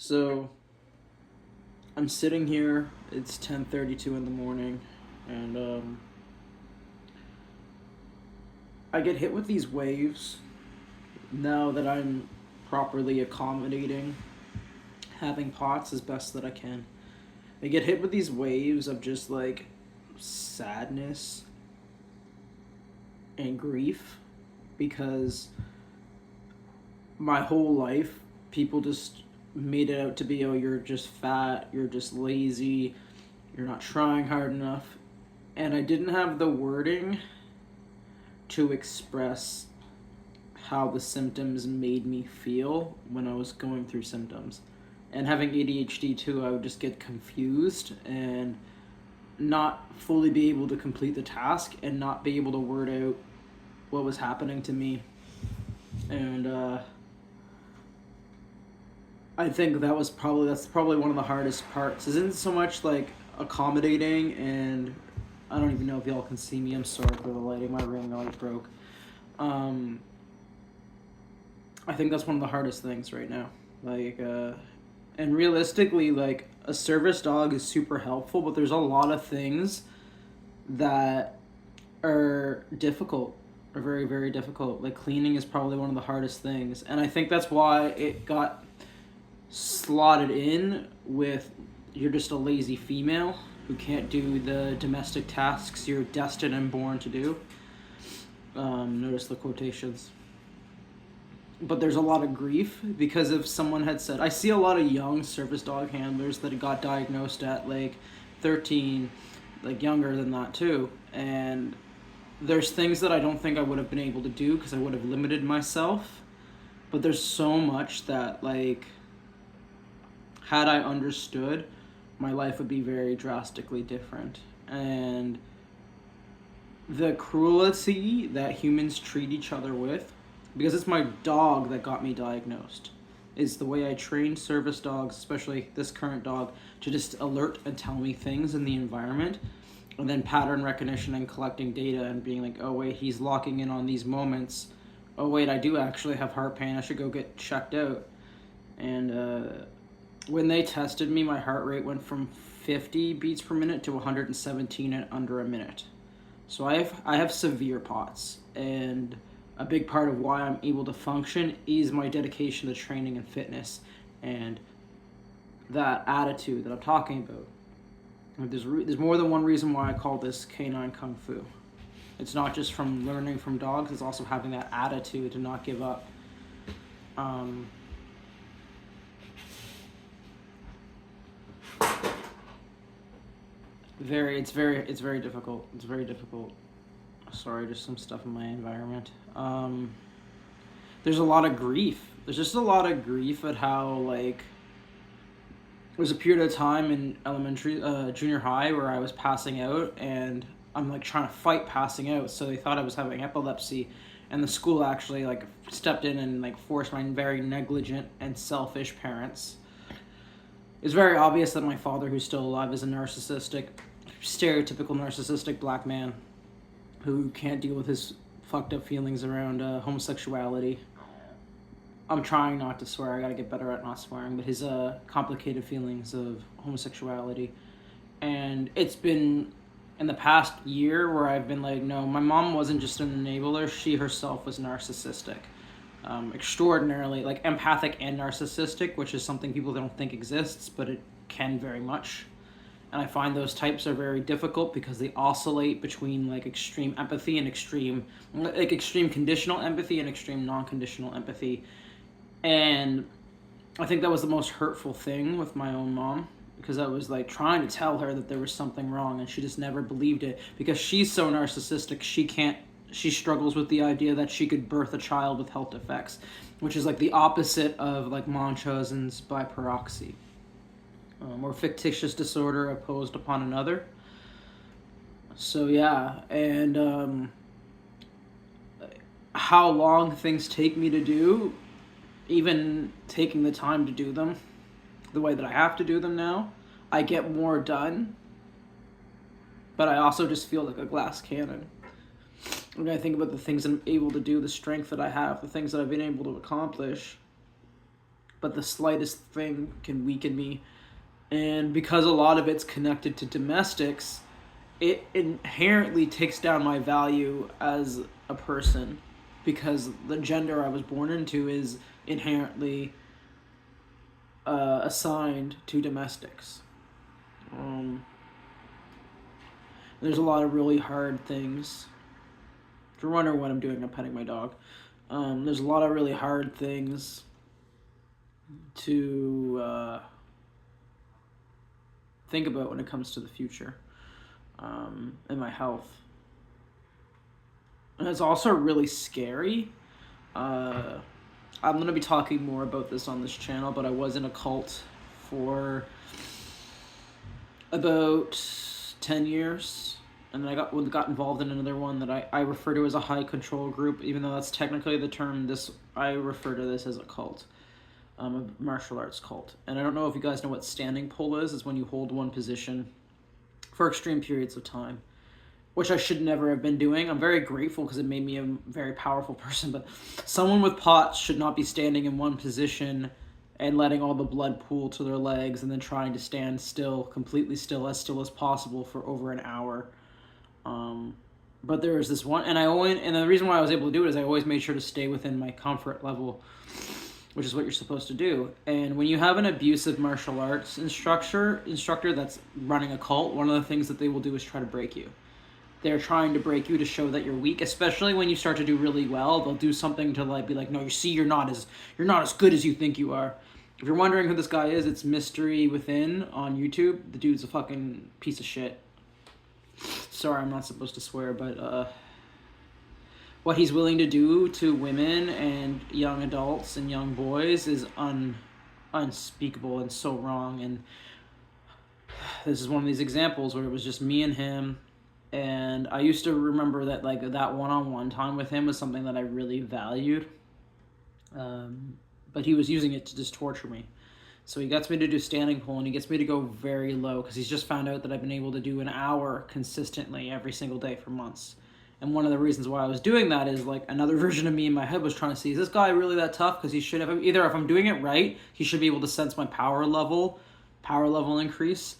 So I'm sitting here. It's 10:32 in the morning, and I get hit with these waves now that I'm properly accommodating, having pots as best that I can. I get hit with these waves of just like sadness and grief because my whole life people just made it out to be, oh, you're just fat, you're just lazy, you're not trying hard enough. And I didn't have the wording to express how the symptoms made me feel when I was going through symptoms. And having ADHD too, I would just get confused and not fully be able to complete the task and not be able to word out what was happening to me. And I think that's probably one of the hardest parts. Isn't so much like accommodating, and I don't even know if y'all can see me. I'm sorry for the lighting. My ring light broke. Um, I think that's one of the hardest things right now. And realistically, like a service dog is super helpful, but there's a lot of things that are difficult, are very, very difficult. Like cleaning is probably one of the hardest things, and I think that's why it got slotted in with you're just a lazy female who can't do the domestic tasks you're destined and born to do. Notice the quotations. But there's a lot of grief because if someone had said, I see a lot of young service dog handlers that got diagnosed at like 13, like younger than that too. And there's things that I don't think I would have been able to do because I would have limited myself. But there's so much that, like, had I understood, my life would be very drastically different. And the cruelty that humans treat each other with, because it's my dog that got me diagnosed, is the way I train service dogs, especially this current dog, to just alert and tell me things in the environment, and then pattern recognition and collecting data and being like, oh wait, he's locking in on these moments. Oh wait, I do actually have heart pain. I should go get checked out. And when they tested me, my heart rate went from 50 beats per minute to 117 in under a minute. So I have severe POTS, and a big part of why I'm able to function is my dedication to training and fitness, and that attitude that I'm talking about. There's more than one reason why I call this canine kung fu. It's not just from learning from dogs; it's also having that attitude to not give up. Um, it's very difficult. It's very difficult. Sorry, just some stuff in my environment. There's a lot of grief. There's just a lot of grief at how, like, there was a period of time in junior high where I was passing out, and I'm like trying to fight passing out. So they thought I was having epilepsy, and the school actually like stepped in and like forced my very negligent and selfish parents. It's very obvious that my father, who's still alive, is a stereotypical narcissistic black man who can't deal with his fucked up feelings around homosexuality. I'm trying not to swear. I gotta get better at not swearing. But his complicated feelings of homosexuality, and it's been in the past year where I've been like, no, my mom wasn't just an enabler. She herself was narcissistic, extraordinarily like empathic and narcissistic, which is something people don't think exists, but it can very much. And I find those types are very difficult because they oscillate between like extreme empathy and extreme conditional empathy and extreme non-conditional empathy. And I think that was the most hurtful thing with my own mom, because I was like trying to tell her that there was something wrong and she just never believed it because she's so narcissistic. She struggles with the idea that she could birth a child with health defects, which is like the opposite of like Munchausen's by proxy. Or fictitious disorder opposed upon another. So yeah, and how long things take me to do, even taking the time to do them, the way that I have to do them now, I get more done, but I also just feel like a glass cannon. When I think about the things that I'm able to do, the strength that I have, the things that I've been able to accomplish, but the slightest thing can weaken me. And because a lot of it's connected to domestics, it inherently takes down my value as a person, because the gender I was born into is inherently assigned to domestics. There's a lot of really hard things. If you're wondering what I'm doing, I'm petting my dog. There's a lot of really hard things to think about when it comes to the future and my health. And it's also really scary. I'm going to be talking more about this on this channel, but I was in a cult for about 10 years. And then I got involved in another one that I refer to as a high control group, even though that's technically the term. I refer to this as a cult, a martial arts cult. And I don't know if you guys know what standing pull is. It's when you hold one position for extreme periods of time, which I should never have been doing. I'm very grateful because it made me a very powerful person, but someone with POTS should not be standing in one position and letting all the blood pool to their legs and then trying to stand still, completely still as possible for over an hour. But there was this one, and the reason why I was able to do it is I always made sure to stay within my comfort level, which is what you're supposed to do. And when you have an abusive martial arts instructor that's running a cult, one of the things that they will do is try to break you. They're trying to break you to show that you're weak, especially when you start to do really well. They'll do something to be like, no, you see, you're not as good as you think you are. If you're wondering who this guy is, it's Mystery Within on YouTube. The dude's a fucking piece of shit. Sorry, I'm not supposed to swear, but what he's willing to do to women and young adults and young boys is unspeakable and so wrong. And this is one of these examples where it was just me and him. And I used to remember that that one-on-one time with him was something that I really valued. But he was using it to just torture me. So he gets me to do standing pull, and he gets me to go very low because he's just found out that I've been able to do an hour consistently every single day for months. And one of the reasons why I was doing that is another version of me in my head was trying to see, is this guy really that tough? Because he should have, either if I'm doing it right, he should be able to sense my power level increase,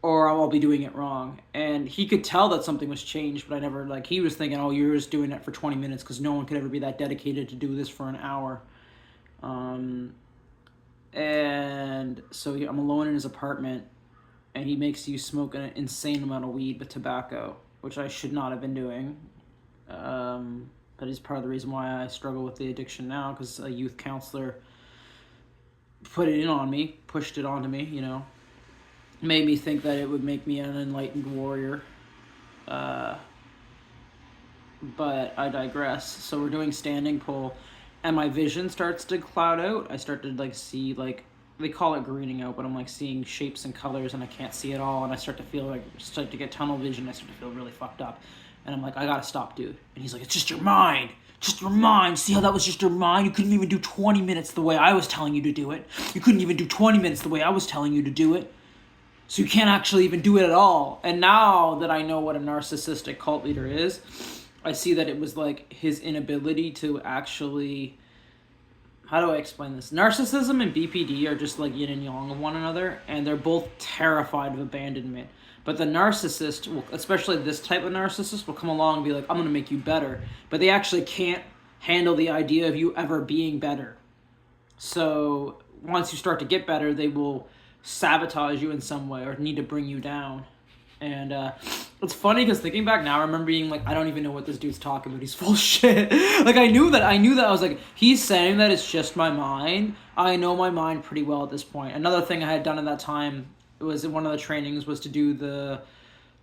or I'll be doing it wrong. And he could tell that something was changed, but I never, he was thinking, oh, you're just doing it for 20 minutes because no one could ever be that dedicated to do this for an hour. And so I'm alone in his apartment, and he makes you smoke an insane amount of weed with tobacco, which I should not have been doing. But it's part of the reason why I struggle with the addiction now, because a youth counselor pushed it onto me, made me think that it would make me an enlightened warrior. But I digress. So we're doing standing pull, and my vision starts to cloud out. I start to see they call it greening out, but I'm seeing shapes and colors, and I can't see it all, and I start to get tunnel vision. I start to feel really fucked up, and I'm like, I gotta stop, dude. And he's like, it's just your mind. Just your mind. See how that was just your mind? You couldn't even do 20 minutes the way I was telling you to do it. You couldn't even do 20 minutes the way I was telling you to do it. So you can't actually even do it at all. And now that I know what a narcissistic cult leader is, I see that it was his inability to actually... How do I explain this? Narcissism and BPD are just yin and yang of one another, and they're both terrified of abandonment. But the narcissist, especially this type of narcissist, will come along and be like, I'm going to make you better. But they actually can't handle the idea of you ever being better. So once you start to get better, they will sabotage you in some way or need to bring you down. And it's funny because thinking back now, I remember being I don't even know what this dude's talking about. He's full of shit. I knew that. I was he's saying that it's just my mind. I know my mind pretty well at this point. Another thing I had done at that time was one of the trainings was to do the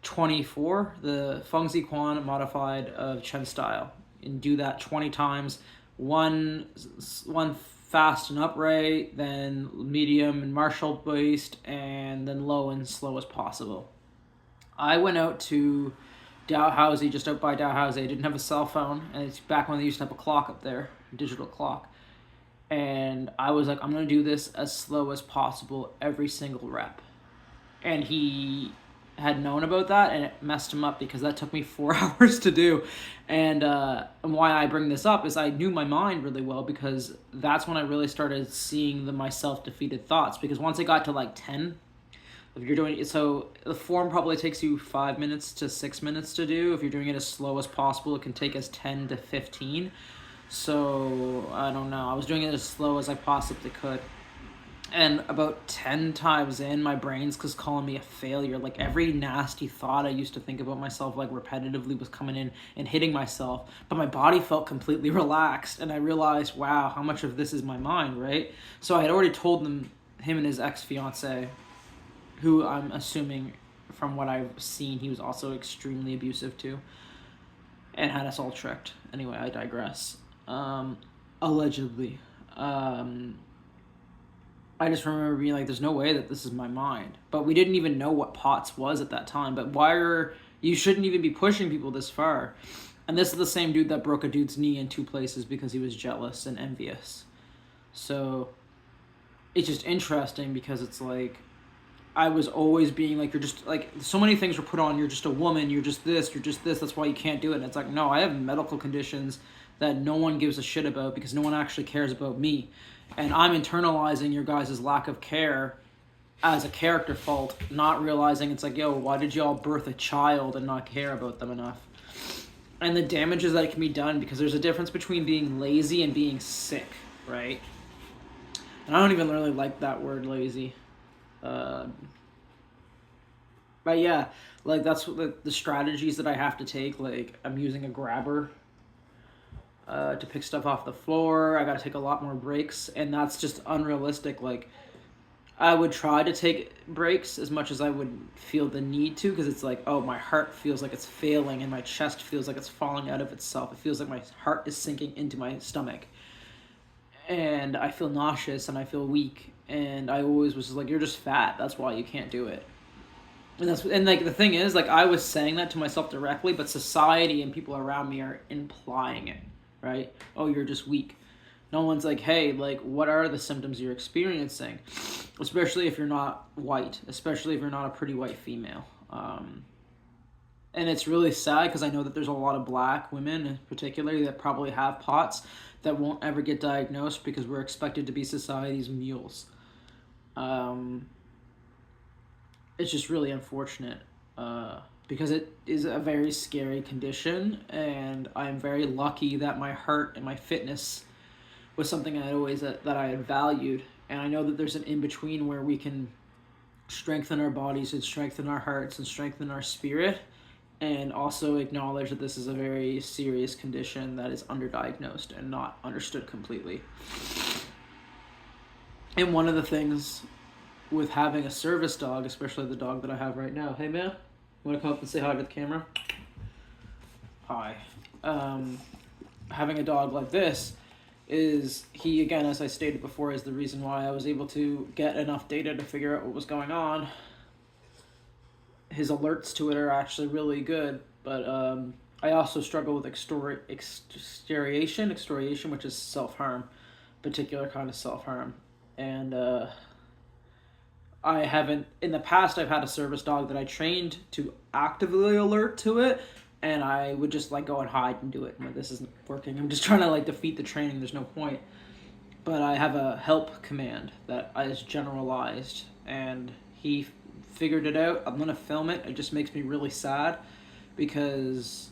24, the Feng Zi Quan modified of Chen style, and do that 20 times. One fast and upright, then medium and martial based, and then low and slow as possible. I went out to Dalhousie, just out by Dalhousie. I didn't have a cell phone, and it's back when they used to have a clock up there, a digital clock. And I was like, I'm going to do this as slow as possible every single rep. And he had known about that, and it messed him up because that took me 4 hours to do. And why I bring this up is I knew my mind really well, because that's when I really started seeing my self-defeated thoughts. Because once it got to like 10, if you're doing it, so the form probably takes you 5 minutes to 6 minutes to do. If you're doing it as slow as possible, it can take us 10 to 15. So I don't know. I was doing it as slow as I possibly could. And about 10 times in, my brain's just calling me a failure. Like, every nasty thought I used to think about myself, like, repetitively was coming in and hitting myself. But my body felt completely relaxed. And I realized, wow, how much of this is my mind, right? So I had already told him and his ex-fiance, who I'm assuming, from what I've seen, he was also extremely abusive to, and had us all tricked. Anyway, I digress. Allegedly. I just remember being like, there's no way that this is my mind. But we didn't even know what POTS was at that time. But you shouldn't even be pushing people this far. And this is the same dude that broke a dude's knee in 2 places because he was jealous and envious. So it's just interesting, because it's like, I was always being like, you're just like, so many things were put on, you're just a woman, you're just this, that's why you can't do it. And it's like, no, I have medical conditions that no one gives a shit about, because no one actually cares about me. And I'm internalizing your guys' lack of care as a character fault, not realizing it's like, yo, why did y'all birth a child and not care about them enough? And the damages that can be done, because there's a difference between being lazy and being sick, right? And I don't even really like that word, lazy. But yeah, like, that's the strategies that I have to take. Like, I'm using a grabber to pick stuff off the floor. I got to take a lot more breaks, and that's just unrealistic. Like, I would try to take breaks as much as I would feel the need to, because it's like, oh, my heart feels like it's failing, and my chest feels like it's falling out of itself. It feels like my heart is sinking into my stomach, and I feel nauseous, and I feel weak, and I always was just like, you're just fat, that's why you can't do it. And like, the thing is, like, I was saying that to myself directly, but society and people around me are implying it, right? Oh, you're just weak. No one's like, hey, like, what are the symptoms you're experiencing? Especially if you're not white, especially if you're not a pretty white female. And it's really sad, because I know that there's a lot of black women in particular that probably have POTS that won't ever get diagnosed, because we're expected to be society's mules. It's just really unfortunate, because it is a very scary condition, and I'm very lucky that my heart and my fitness was something that I had valued. And I know that there's an in-between where we can strengthen our bodies and strengthen our hearts and strengthen our spirit, and also acknowledge that this is a very serious condition that is underdiagnosed and not understood completely. And one of the things with having a service dog, especially the dog that I have right now. Hey, man, you want to come up and say hi to the camera? Hi. Having a dog like this is, he, again, as I stated before, is the reason why I was able to get enough data to figure out what was going on. His alerts to it are actually really good, but I also struggle with extoriation, which is self-harm, particular kind of self-harm. And I haven't, in the past, I've had a service dog that I trained to actively alert to it, and I would just like go and hide and do it. I'm like, this isn't working. I'm just trying to like defeat the training. There's no point. But I have a help command that is generalized, and he figured it out. I'm gonna film it. It just makes me really sad, because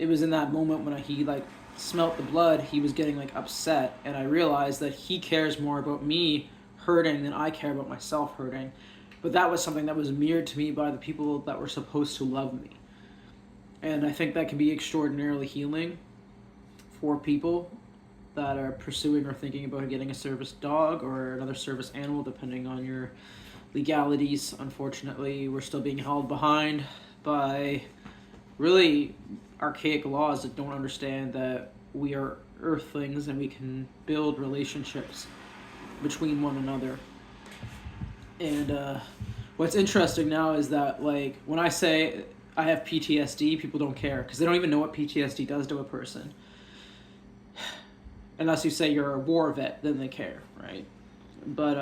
it was in that moment when he like smelt the blood, he was getting like upset, and I realized that he cares more about me hurting than I care about myself hurting. But that was something that was mirrored to me by the people that were supposed to love me. And I think that can be extraordinarily healing for people that are pursuing or thinking about getting a service dog or another service animal, depending on your legalities. Unfortunately, we're still being held behind by really archaic laws that don't understand that we are earthlings and we can build relationships between one another. And what's interesting now is that, like, when I say I have PTSD, people don't care, because they don't even know what PTSD does to a person. Unless you say you're a war vet, then they care, right? But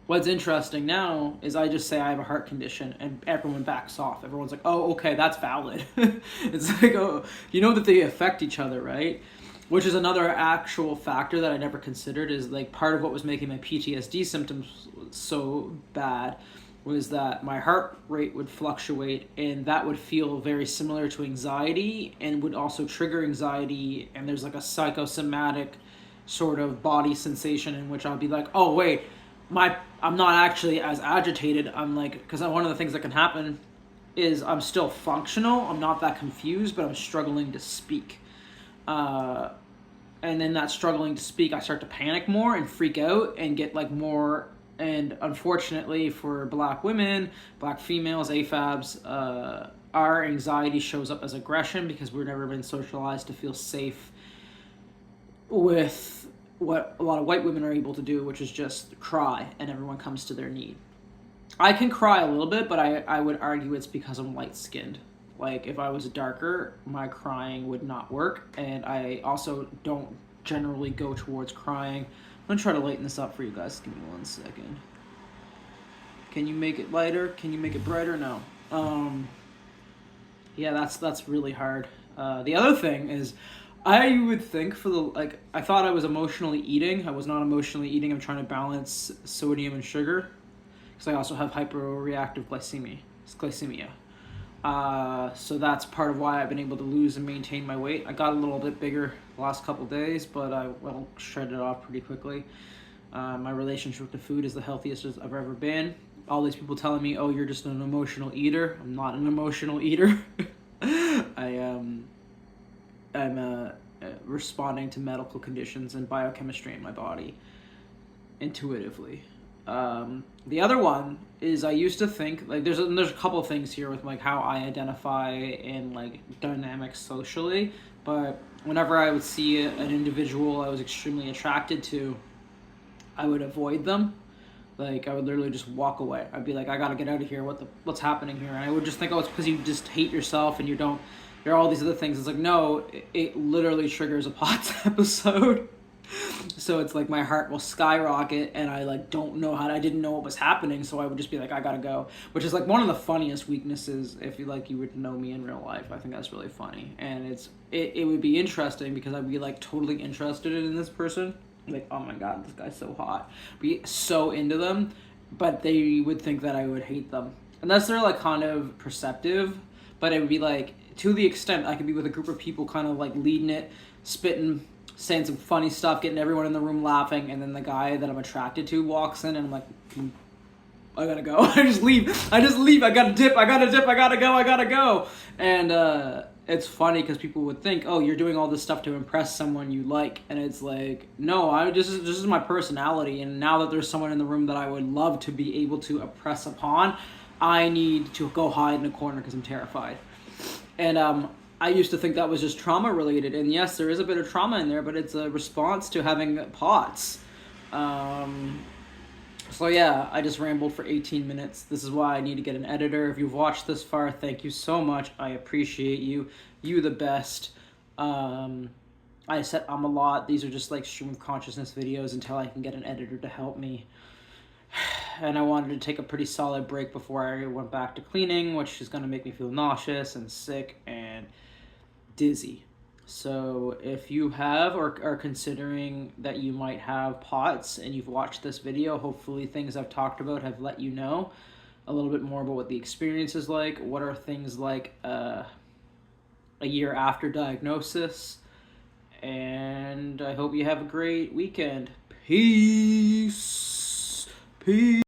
What's interesting now is I just say I have a heart condition and everyone backs off. Everyone's like, oh, okay, that's valid. It's like, oh, you know that they affect each other, right? Which is another actual factor that I never considered, is like part of what was making my PTSD symptoms so bad was that my heart rate would fluctuate, and that would feel very similar to anxiety and would also trigger anxiety. And there's like a psychosomatic sort of body sensation in which I'll be like, oh wait, I'm not actually as agitated. I'm like, because one of the things that can happen is I'm still functional. I'm not that confused, but I'm struggling to speak. And then that struggling to speak, I start to panic more and freak out and get like more. And unfortunately for black women, black females, AFABs, our anxiety shows up as aggression because we've never been socialized to feel safe with what a lot of white women are able to do, which is just cry and everyone comes to their need. I can cry a little bit, but I would argue it's because I'm light skinned. Like, if I was darker, my crying would not work, and I also don't generally go towards crying. I'm gonna try to lighten this up for you guys. Give me 1 second. Can you make it lighter? Can you make it brighter? No. Yeah, that's really hard. The other thing is, I would think I thought I was emotionally eating. I was not emotionally eating. I'm trying to balance sodium and sugar, because I also have hyperreactive glycemia. So that's part of why I've been able to lose and maintain my weight. I got a little bit bigger the last couple days, but I shredded it off pretty quickly. My relationship with the food is the healthiest I've ever been. All these people telling me, oh, you're just an emotional eater. I'm not an emotional eater. I'm responding to medical conditions and biochemistry in my body intuitively. The other one is I used to think, like, there's a couple of things here with like how I identify in like dynamics socially, but whenever I would see an individual I was extremely attracted to, I would avoid them. Like, I would literally just walk away. I'd be like, I gotta get out of here. What's happening here? And I would just think, oh, it's because you just hate yourself and there are all these other things. It's like, no, it literally triggers a POTS episode. So it's like my heart will skyrocket and I like I didn't know what was happening, so I would just be like, I gotta go. Which is like one of the funniest weaknesses if you would know me in real life. I think that's really funny. And it would be interesting because I'd be like totally interested in this person. Like, oh my god, this guy's so hot. Be so into them, but they would think that I would hate them. Unless they're like kind of perceptive, but it would be like to the extent I could be with a group of people kind of like leading it, spitting, saying some funny stuff, getting everyone in the room laughing, and then the guy that I'm attracted to walks in and I'm like, I gotta go. I just leave. I gotta dip. I gotta go. And it's funny because people would think, oh, you're doing all this stuff to impress someone you like, and it's like, no, this is my personality, and now that there's someone in the room that I would love to be able to impress upon, I need to go hide in a corner because I'm terrified. And I used to think that was just trauma related, and yes, there is a bit of trauma in there, but it's a response to having POTS. So yeah, I just rambled for 18 minutes. This is why I need to get an editor. If you've watched this far, thank you so much. I appreciate you. You the best. I said I'm a lot. These are just like stream of consciousness videos until I can get an editor to help me. And I wanted to take a pretty solid break before I went back to cleaning, which is going to make me feel nauseous and sick and dizzy. So if you have or are considering that you might have POTS and you've watched this video, hopefully things I've talked about have let you know a little bit more about what the experience is like. What are things like a year after diagnosis? And I hope you have a great weekend. Peace.